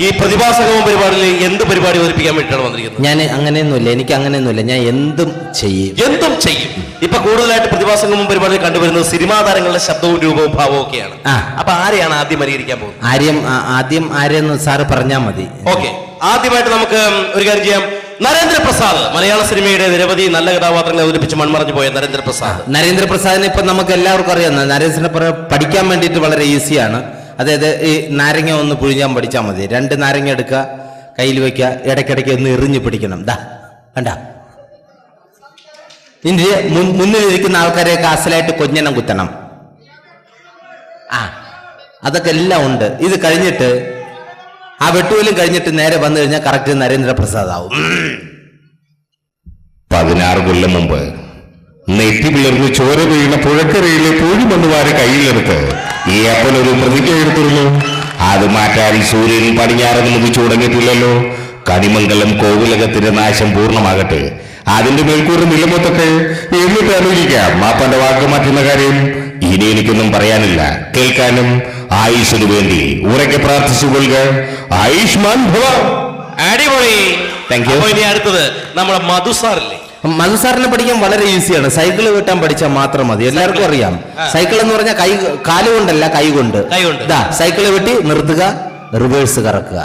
ഈ പ്രതിഭാസംഗമം പരിപാടിയിൽ എന്ത് പരിപാടി അവതരിപ്പിക്കാൻ വേണ്ടിയിട്ടാണ് വന്നിരിക്കുന്നത്? ഞാൻ അങ്ങനെയൊന്നുമില്ല, എനിക്ക് അങ്ങനെയൊന്നുമില്ല, ഞാൻ എന്തും ചെയ്യും. ഇപ്പൊ കൂടുതലായിട്ട് പ്രതിഭാസംഗമം പരിപാടിയിൽ കണ്ടുവരുന്നത് സിനിമാ താരങ്ങളുടെ ശബ്ദവും രൂപവും ഭാവവും ഒക്കെയാണ്. അപ്പൊ ആരെയാണ് ആദ്യം അനുകരിക്കാൻ പോകുന്നത്? ആദ്യം ആരെന്ന് സാറ് പറഞ്ഞാൽ മതി. ഓക്കെ, ആദ്യമായിട്ട് നമുക്ക് ഒരു കാര്യം ചെയ്യാം. നരേന്ദ്രപ്രസാദ്, മലയാള സിനിമയുടെ നിരവധി നല്ല കഥാപാത്രങ്ങളെ അവതരിപ്പിച്ച് മൺമറഞ്ഞു പോയ നരേന്ദ്രപ്രസാദിനെ ഇപ്പൊ നമുക്ക് എല്ലാവർക്കും അറിയാം. നരേന്ദ്രപ്രസാദ് പഠിക്കാൻ വേണ്ടിയിട്ട് വളരെ ഈസിയാണ്. അതായത് ഈ നാരങ്ങ ഒന്ന് പുഴിഞ്ഞാൻ പഠിച്ചാൽ മതി. 2 നാരങ്ങ എടുക്കുക, കയ്യിൽ വെക്കുക, ഇടയ്ക്കിടയ്ക്ക് ഒന്ന് എറിഞ്ഞു പിടിക്കണം. കണ്ട ഇതിന്റെ മുന്നിലിരിക്കുന്ന ആൾക്കാരെയൊക്കെ അസലായിട്ട് കൊഞ്ഞനം കുത്തണം. അതൊക്കെ എല്ലാം ഉണ്ട്. ഇത് കഴിഞ്ഞിട്ട് ആ വെട്ടുപോലും കഴിഞ്ഞിട്ട് നേരെ വന്നു കഴിഞ്ഞാൽ കറക്റ്റ് നരേന്ദ്രപ്രസാദ് ആവും. 16 കൊല്ലം മുമ്പ് നെറ്റി പിളർന്ന് ചോര വീണ പുഴക്കരയിലെ പൂഴിമണ്ണുവാരെ കയ്യിലെടുത്ത് ഈ അപ്പനൊരു പ്രതിജ്ഞ എടുത്തിരുന്നു. അത് മാറ്റാൻ സൂര്യൻ പടിഞ്ഞാറ് മുതിച്ചു തുടങ്ങിയിട്ടില്ലല്ലോ. കണിമംഗലം കോവിലകത്തിന്റെ നാശം പൂർണ്ണമാകട്ടെ, അതിന്റെ മേൽക്കൂറ് നിലമൊത്തൊക്കെ എന്നിട്ട് ആലോചിക്കാം. മാപ്പന്റെ വാക്ക് മാറ്റുന്ന കാര്യം ഇനി എനിക്കൊന്നും പറയാനില്ല. കേൾക്കാനും ആയുഷിനു വേണ്ടി ഉറക്കെ പ്രാർത്ഥിച്ചുകൊള്ളുക. ആയുഷ്മാൻ ഭവ. അടിപൊളി, താങ്ക് യു. ഇനി അടുത്തത് നമ്മുടെ മധുസാറില്ലേ? മധുസാറിനെ പഠിക്കാൻ വളരെ ഈസിയാണ്. സൈക്കിൾ വെട്ടാൻ പഠിച്ചാൽ മാത്രം മതി. എല്ലാവർക്കും അറിയാം. സൈക്കിൾ എന്ന് പറഞ്ഞാൽ കാലുകൊണ്ടല്ല, കൈകൊണ്ട്. സൈക്കിൾ വെട്ടി നിർത്തുക, റിവേഴ്സ് കറക്കുക,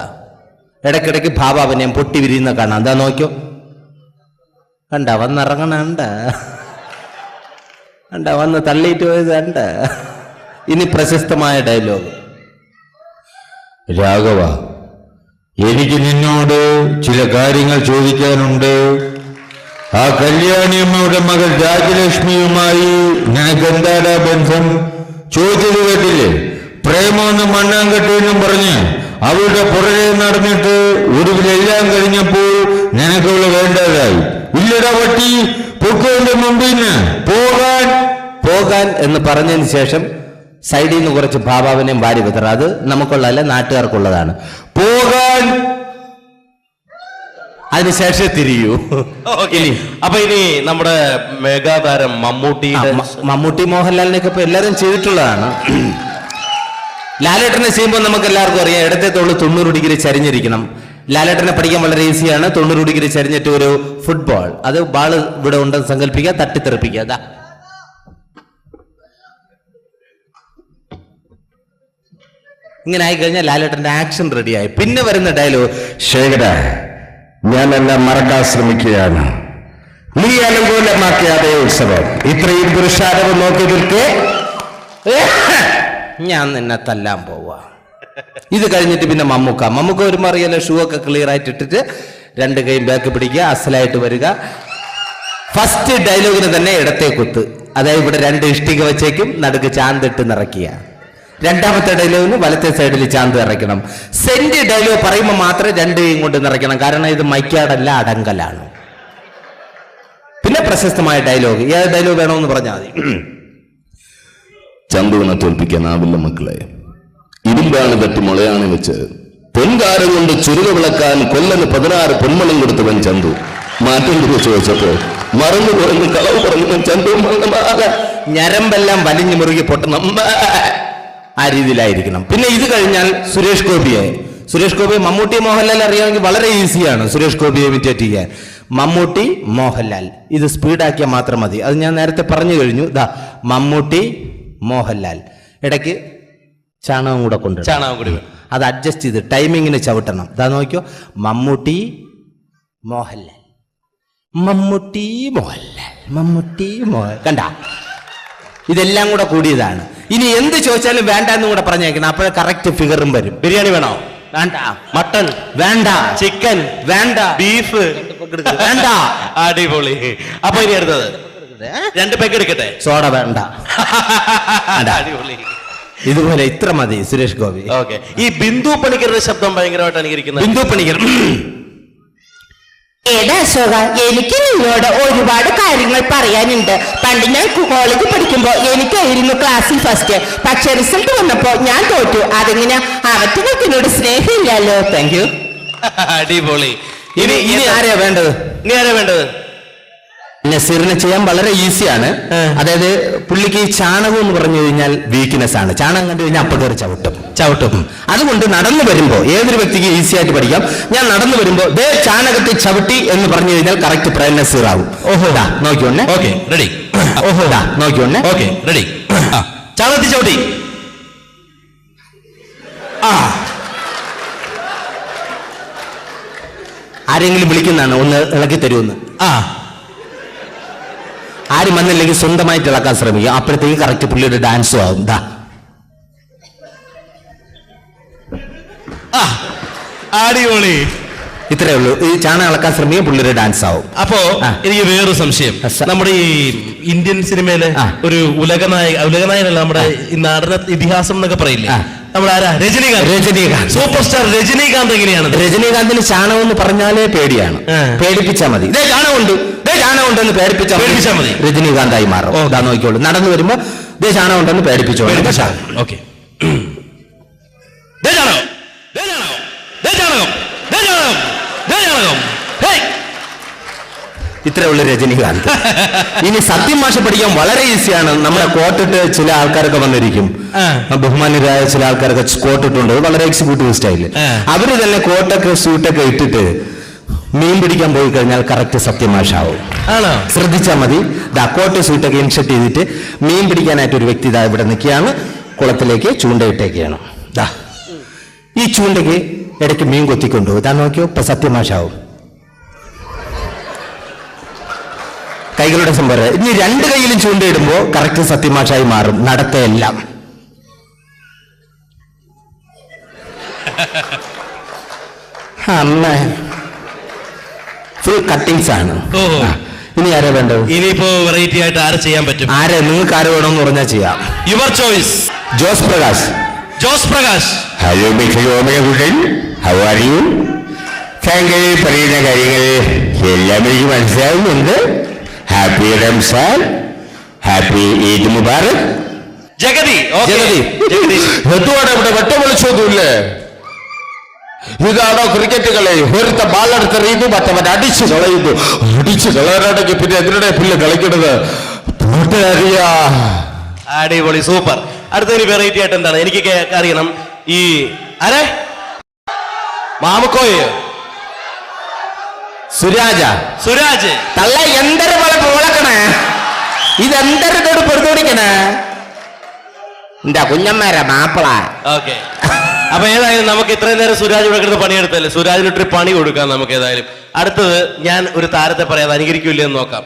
ഇടയ്ക്കിടയ്ക്ക് ഭാവാഭിനയം പൊട്ടി വിരിയുന്ന കാണാം. എന്താ നോക്കിയോ, കണ്ട വന്നിറങ്ങണ കണ്ട വന്ന് തള്ളിയിട്ട് പോയത് കണ്ട. ഇനി പ്രശസ്തമായ ഡയലോഗ്. രാഘവ, എനിക്ക് നിന്നോട് ചില കാര്യങ്ങൾ ചോദിക്കാനുണ്ട്. ആ കല്യാണിയമ്മയുടെ മകൾ രാജലക്ഷ്മിയുമായി നിനക്ക് എന്താടാ ബന്ധം? ചോദിച്ചത് കേട്ടില്ലേ? പ്രേമൊന്നും മണ്ണാങ്കട്ടെന്നും പറഞ്ഞ് അവളുടെ പുറകെ നടന്നിട്ട് ഒടുവിലെല്ലാം കഴിഞ്ഞപ്പോൾ നിനക്കവള് വേണ്ടതായി. ഇല്ലടാ പട്ടി, പൊക്കോന്റെ മുമ്പിന് പോകാൻ എന്ന് പറഞ്ഞതിന് ശേഷം സൈഡിൽ നിന്ന് കുറച്ച് ഭാവാവിനെയും വാരി വിതറ. അത് നമുക്കുള്ളതല്ല, നാട്ടുകാർക്കുള്ളതാണ്. പോകാൻ, അതിനുശേഷം തിരിയൂ. അപ്പൊ ഇനി നമ്മുടെ മെഗാതാരം മമ്മൂട്ടി മോഹൻലാലിനെയൊക്കെ ഇപ്പൊ എല്ലാവരും ചെയ്തിട്ടുള്ളതാണ്. ലാലേട്ടനെ ചെയ്യുമ്പോൾ നമുക്ക് എല്ലാവർക്കും അറിയാം, ഇടത്തെ തോള് 90 ഡിഗ്രി ചരിഞ്ഞിരിക്കണം. ലാലേട്ടനെ പഠിക്കാൻ വളരെ ഈസിയാണ്. 90 ഡിഗ്രി ചരിഞ്ഞിട്ട് ഒരു ഫുട്ബോൾ, അത് ബാള് ഇവിടെ ഉണ്ടെന്ന് സങ്കല്പിക്കുക, തട്ടിത്തെറിപ്പിക്കുക. ഇങ്ങനെ ആയിക്കഴിഞ്ഞാൽ ലാലേട്ടന്റെ ആക്ഷൻ റെഡിയായി. പിന്നെ വരുന്ന ഡയലോഗ്, ശേഖര, ഞാനെല്ലാം മറക്കാൻ ശ്രമിക്കുകയാണ്. നീ അനുകൂലമാക്കിയ അതേ ഉത്സവം ഇത്രയും പുരുഷാരവ് നോക്കി നിൽക്കേ, ഞാൻ നിന്നെ തല്ലാൻ പോവാ. ഇത് കഴിഞ്ഞിട്ട് പിന്നെ മമ്മൂക്ക വരുമ്പോൾ അറിയാലോ, ഷൂ ഒക്കെ ക്ലിയർ ആയിട്ട് ഇട്ടിട്ട് 2 കൈയും ബാക്ക് പിടിക്കുക, അസലായിട്ട് വരിക. ഫസ്റ്റ് ഡയലോഗിന് തന്നെ ഇടത്തെ കുത്ത്, അതായത് ഇവിടെ 2 ഇഷ്ടിക വെച്ചേക്കും, നടുക്ക് ചാന്തിട്ട് നിറയ്ക്കുക. രണ്ടാമത്തെ ഡയലോഗിന് വലത്തെ സൈഡിൽ ചാന്ത് ഇറക്കണം. സെന്റ് ഡയലോഗ് പറയുമ്പോൾ മാത്രമേ 2 കൈയും കൊണ്ട് നിറയ്ക്കണം, കാരണം ഇത് മൈക്കാടല്ല, അടങ്കലാണ്. പിന്നെ പ്രശസ്തമായ ഡയലോഗ്, ഏത് ഡയലോഗ് വേണമെന്ന് പറഞ്ഞാൽ മതി. ചന്തുവിനെ തോൽപ്പിക്കാനാവില്ല മക്കളെ. ഇരുമ്പാണ് തട്ടി മുളയാണ് വെച്ച് പൊൻകാരം കൊണ്ട് ചുരുക വിളക്കാൻ കൊല്ലന് 16 പൊന്മണം കൊടുത്തവൻ ചന്തു. മാറ്റം ചോദിച്ചപ്പോ മറന്നു കുറഞ്ഞ് കളവ് പറഞ്ഞു ചന്തു. ഞരമ്പെല്ലാം വലിഞ്ഞു മുറുകി പൊട്ടണം, ആ രീതിയിലായിരിക്കണം. പിന്നെ ഇത് കഴിഞ്ഞാൽ സുരേഷ് ഗോപിയെ മമ്മൂട്ടി മോഹൻലാൽ അറിയാമെങ്കിൽ വളരെ ഈസിയാണ് സുരേഷ് ഗോപിയെ ഇമിറ്റേറ്റ് ചെയ്യാൻ. മമ്മൂട്ടി മോഹൻലാൽ, ഇത് സ്പീഡാക്കിയാൽ മാത്രം മതി. അത് ഞാൻ നേരത്തെ പറഞ്ഞു കഴിഞ്ഞു. മമ്മൂട്ടി മോഹൻലാൽ, ഇടയ്ക്ക് ചാണകം കൂടെ കൊണ്ട് അത് അഡ്ജസ്റ്റ് ചെയ്ത് ടൈമിങ്ങിന് ചവിട്ടണം. നോക്കിയോ, മമ്മൂട്ടി മോഹൻലാൽ, കണ്ട, ഇതെല്ലാം കൂടെ കൂടിയതാണ്. ഇനി എന്ത് ചോദിച്ചാലും വേണ്ട എന്നും കൂടെ പറഞ്ഞേക്കണം, അപ്പോഴേ കറക്റ്റ് ഫിഗറും വരും. ബിരിയാണി വേണോ? വേണ്ട. മട്ടൺ വേണ്ട. ചിക്കൻ വേണ്ട. ബീഫ് വേണ്ട. അടിപൊളി. അപ്പൊ ഇനി അടുത്തത് 2 പെഗ് എടുക്കട്ടെ. സോഡ വേണ്ട. അടിപൊളി. ഇതുപോലെ ഇത്ര മതി സുരേഷ് ഗോപി. ഓക്കെ. ഈ ബിന്ദു പണിക്കരുടെ ശബ്ദം ഭയങ്കരമായിട്ട് അനുകരിക്കുന്നത്. ബിന്ദു പണിക്കർ, എടാ അശോക, എനിക്ക് നിന്നോട് ഒരുപാട് കാര്യങ്ങൾ പറയാനുണ്ട്. പണ്ട് ഞാൻ കോളേജിൽ പഠിക്കുമ്പോ എനിക്കായിരുന്നു ക്ലാസ്സിൽ ഫസ്റ്റ്. പക്ഷെ റിസൾട്ട് വന്നപ്പോ ഞാൻ തോറ്റു. അതെങ്ങനെ? അവറ്റകൾക്ക് എന്നോട് സ്നേഹമില്ലല്ലോ. Thank you. അടിപൊളി. ഇനി ആരെയാ വേണ്ടത്? നസീറിനെ ചെയ്യാൻ വളരെ ഈസിയാണ്. അതായത് പുള്ളിക്ക് ഈ ചാണകം എന്ന് പറഞ്ഞു കഴിഞ്ഞാൽ വീക്ക്നെസ് ആണ്. ചാണകം കണ്ടു കഴിഞ്ഞാൽ അപ്പൊ കയറി ചവിട്ടും. അതുകൊണ്ട് നടന്നു വരുമ്പോ ഏതൊരു വ്യക്തിക്ക് ഈസി ആയിട്ട് പഠിക്കാം. ഞാൻ നടന്നു വരുമ്പോ ദേ ചാണകത്തിൽ ചവിട്ടി എന്ന് പറഞ്ഞു കഴിഞ്ഞാൽ കറക്റ്റ് പ്രേം നസീർ ആവും. ഓഹോ നോക്കിയോണേ. Okay ready. ഓഹോ നോക്കിയോണേ. Okay ready. ചാണകത്തിൽ ചവിട്ടി. ആരെങ്കിലും വിളിക്കുന്നതാണ് ഒന്ന് ഇളക്കി തരുമെന്ന്. ആരും വന്നില്ലെങ്കിൽ സ്വന്തമായിട്ട് ഇളക്കാൻ ശ്രമിക്കുക. അപ്പോഴത്തേക്ക് കറക്റ്റ് പുള്ളിയുടെ ഡാൻസും ആവും. അടിപൊളി. ഇത്രേ ഉള്ളൂ. ഈ ചാണകം ഇളക്കാൻ ശ്രമിക്കുക, പുള്ളിയുടെ ഡാൻസ് ആവും. അപ്പോ എനിക്ക് വേറൊരു സംശയം. നമ്മുടെ ഈ ഇന്ത്യൻ സിനിമയിലെ ഒരു ഉലകനായകനല്ല, നമ്മുടെ ഈ നടന ഇതിഹാസം എന്നൊക്കെ പറയില്ലേ, നമ്മുടെ ആരാ? രജനീകാന്ത്. സൂപ്പർ സ്റ്റാർ രജനീകാന്ത് എങ്ങനെയാണ്? രജനീകാന്തിന് ചാണകം എന്ന് പറഞ്ഞാലേ പേടിയാണ്. പേടിപ്പിച്ചാൽ മതി. ഇതേ ചാണകമുണ്ട് എന്ന് പേടിപ്പിച്ചാൽ മതി, രജനീകാന്തായി മാറും. നോക്കിയോളൂ. നടന്നു വരുമ്പോ ഇതേ ചാണകം ഉണ്ടെന്ന് പേടിപ്പിച്ചോളൂ. ഓക്കെ. ഇത്രേ ഉള്ളു രജനീകാന്ത്. ഇനി സത്യം ഭാഷ പഠിക്കാൻ വളരെ ഈസിയാണ്. നമ്മുടെ കോട്ടിട്ട് ചില ആൾക്കാരൊക്കെ വന്നിരിക്കും, ബഹുമാന്യരായ ചില ആൾക്കാരൊക്കെ കോട്ടിട്ടുണ്ട്, വളരെ എക്സിക്യൂട്ടീവ് സ്റ്റൈല്. അവര് തന്നെ കോട്ടൊക്കെ സൂട്ടൊക്കെ ഇട്ടിട്ട് മീൻ പിടിക്കാൻ പോയി കഴിഞ്ഞാൽ കറക്റ്റ് സത്യമാഷ ആവും. ശ്രദ്ധിച്ചാൽ മതി. കോട്ട് സൂട്ടൊക്കെ ഇൻഷർട്ട് ചെയ്തിട്ട് മീൻ പിടിക്കാനായിട്ട് ഒരു വ്യക്തി ഇവിടെ നിൽക്കുകയാണ്. കുളത്തിലേക്ക് ചൂണ്ടയിട്ടേക്കാണ്. ഈ ചൂണ്ടയ്ക്ക് ഇടയ്ക്ക് മീൻ കൊത്തിക്കൊണ്ടുപോകും. നോക്കിയോ, ഇപ്പൊ സത്യമാഷ ആവും. കൈകളുടെ സംഭരം. ഇനി രണ്ട് കൈയിലും ചൂണ്ടയിടുമ്പോ കറക്റ്റ് സത്യമാഷായി മാറും. നടത്തയെല്ലാം അമ്മ ഫുൾ കട്ടിങ്സ് ആണ്. ഇനി ആരാ വേണ്ടത്? ഇനിയിപ്പോ വെറൈറ്റി ആയിട്ട് ആരെ ചെയ്യാൻ പറ്റും? ആരെ നിങ്ങൾക്ക് ആര് വേണമെന്ന് പറഞ്ഞാൽ ചെയ്യാം. Your choice. Jose Prakash. Hello how are you? താങ്കൾ പറയുന്ന കാര്യങ്ങൾ എല്ലാം എനിക്ക് മനസ്സിലാവുന്നുണ്ട്. Happy Ramzan, happy Eid Mubarak. ജഗതി എന്തുവാണ് ഇവിടെ വെട്ട വിളിച്ചൊന്നുമില്ലേ? ഇതാണോ ക്രിക്കറ്റ് കളി? ഒരുത്ത ബാളെടുത്തെറിയുന്നു, മറ്റവൻ അടിച്ചു കളയുന്നു. അടിച്ചു കളയാനാണെങ്കിൽ പിന്നെ എന്തിനാണ് പുല്ല് കളിക്കുന്നത്? അറിയാ. അടിപൊളി, സൂപ്പർ. അടുത്തൊരു വെറൈറ്റി ആയിട്ട് എന്താണ് എനിക്ക് അറിയണം. ഈ ആരെ? മാമുക്കോയോ? സുരാജ് തള്ള എന്തൊരു പോലെ പോളക്കണേ, ഇതെന്തൊരു പൊറുത്തോടിക്കണേ എന്റെ കുഞ്ഞന്മാരാ മാപ്പിള. ഓക്കെ. അപ്പൊ ഏതായാലും നമുക്ക് ഇത്രയും നേരം സുരാജ് ഇവിടെ കിടന്ന് പണിയെടുത്തല്ലേ, സുരാജിനൊരു പണി കൊടുക്കാം നമുക്ക്. ഏതായാലും അടുത്തത് ഞാൻ ഒരു താരത്തെ പറയാതെ അനുകരിക്കില്ലേ എന്ന് നോക്കാം.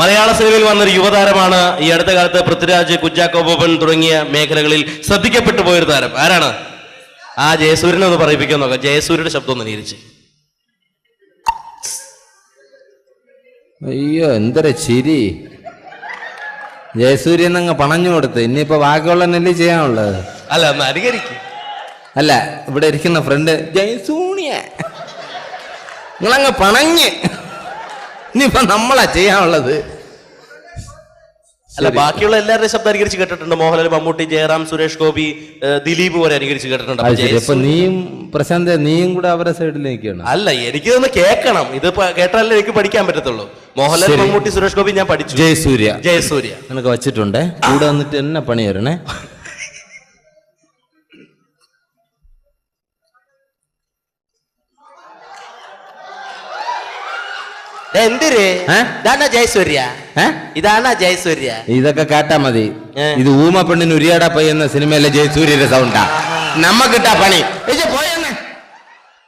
മലയാള സിനിമയിൽ വന്നൊരു യുവതാരമാണ്. ഈ അടുത്ത കാലത്ത് പൃഥ്വിരാജ്, കുഞ്ചാക്കോ ബോബൻ തുടങ്ങിയ മേഖലകളിൽ ശ്രദ്ധിക്കപ്പെട്ടു പോയൊരു താരം. ആരാണ്? ആ ജയസൂര്യനെ ഒന്ന് പറയിപ്പിക്കാൻ നോക്കാം. ജയസൂര്യയുടെ ശബ്ദം ഒന്ന് അനുകരിച്ച്. അയ്യോ എന്തൊരു ചിരി. ജയസൂര്യൻ അങ്ങ് പണഞ്ഞു കൊടുത്ത്. ഇനിയിപ്പോ ബാക്കിയുള്ള നെല്ല് ചെയ്യാനുള്ളത്. അല്ല, ഒന്ന് അനുകരിക്കും. അല്ല, ഇവിടെ ഇരിക്കുന്ന ഫ്രണ്ട് ജയസൂണിയ നിങ്ങളങ്ങ് പണഞ്ഞ്. ഇനിയിപ്പോ നമ്മളാ ചെയ്യാനുള്ളത്. അല്ല, ബാക്കിയുള്ള എല്ലാവരുടെയും ശബ്ദം അനുകരിച്ച് കേട്ടിട്ടുണ്ട്. മോഹൻലാൽ, മമ്മൂട്ടി, ജയറാം, സുരേഷ് ഗോപി, ദിലീപ് വരെ അനുകരിച്ച് കേട്ടിട്ടുണ്ട്. അപ്പൊ നീയും പ്രശാന്ത് നീയും കൂടെ അവരുടെ സൈഡിലേക്കാണ്. അല്ല, എനിക്കിതൊന്ന് കേൾക്കണം. ഇത് കേട്ടാലേ എനിക്ക് പഠിക്കാൻ പറ്റത്തുള്ളൂ. മോഹൻലാൽ, മമ്മൂട്ടി, സുരേഷ് ഗോപി ഞാൻ പഠിച്ചു. ജയസൂര്യ നിനക്ക് വച്ചിട്ടുണ്ട്. കൂടെ വന്നിട്ട് എന്നെ പണി തരണേ. എന്തിര്? ഇതാണോ ജയസൂര്യ? ഇതാണോ ജയസൂര്യ? ഇതൊക്കെ കേട്ടാ മതി. ഇത് ഊമ പെണ്ണിന് ഉരിയാടാ പയ്യെന്ന സിനിമയിലെ ജയസൂര്യയുടെ സൗണ്ടാ. നമ്മക്കിട്ടാ പണി. പോയെന്നെ